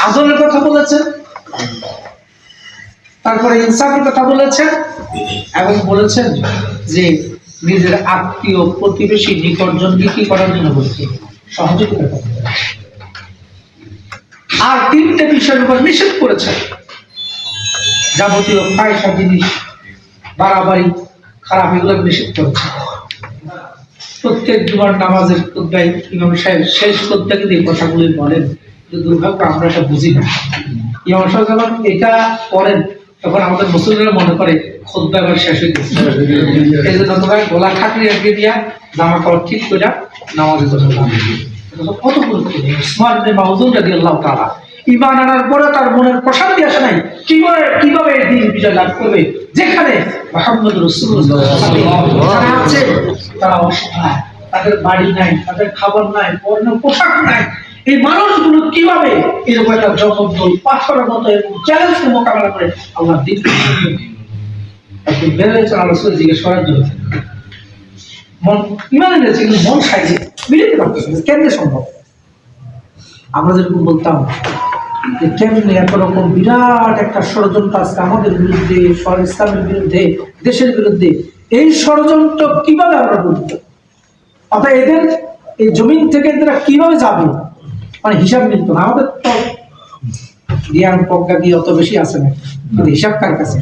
আদলের কথা বলেছেন, তারপরে ইনসাফের কথা বলেছেন, এবং বলেছেন যে নিজের আত্মীয় প্রতিবেশী নিকটজনকে কি করার জন্য বলছে, সহযোগিতা করতে। আর তিনটে বিষয়ের উপর নিষেধ করেছেন, যাবতীয় ফায়সা জিনিস, বাড়াবাড়ি, খারাপ, এগুলো নিষেধ করেছেন। প্রত্যেক জুমার নামাজের খুতবায় ইমাম সাহেব শেষ খুতবা কিন্তু এই কথাগুলি বলেন, যে দুর্ভাগ্য আমরা এটা বুঝি না। ইমাম সাহেব যখন এটা করেন তখন আমাদের মুসলিমরা মনে করে খুতবা এবার শেষ হয়ে গেছে, এই জন্য তোমরা গলা খাটনি আগে দিয়া জামা কাপড় ঠিক করে নামাজে কথা কত গুরুত্বপূর্ণ। উসমান ইবনে মাউজুন রাদিয়াল্লাহু তাআলা ঈমান আনার পরে তার মনের প্রশান্তি আসে নাই, কিভাবে এই দিন বিজয় লাভ করবে, যেখানে মুহাম্মদ রাসূলুল্লাহ যারা আছে তারা অসহায়, তাদের বাড়ি নাই, তাদের খাবার নাই, পরনে পোশাক নাই। এই মানুষগুলো কিভাবে এরকম একটা জগদ্দল পাথরের মতো এরকম চ্যালেঞ্জকে মোকাবেলা করে আল্লাহ দিন বের হয়েছে রাসূল জিজ্ঞেস করার জন্য। মন ইমান এনেছে কিন্তু মন খাইছে, মিলিতে পারতেছে না, কেমনে সম্ভব? আমরা যেরকম বলতাম যে কেমনে এত রকম বিরাট একটা ষড়যন্ত্র আজকে আমাদের বিরুদ্ধে, ইসলামের বিরুদ্ধে, দেশের বিরুদ্ধে, এই ষড়যন্ত্র কিভাবে আমরা বলতে, অর্থাৎ এদের এই জমিন থেকে এরা কিভাবে যাবে, মানে হিসাব মিলত না। আমাদের তো জ্ঞান প্রজ্ঞা দিয়ে অত বেশি আছে না, কিন্তু হিসাব কার কাছে?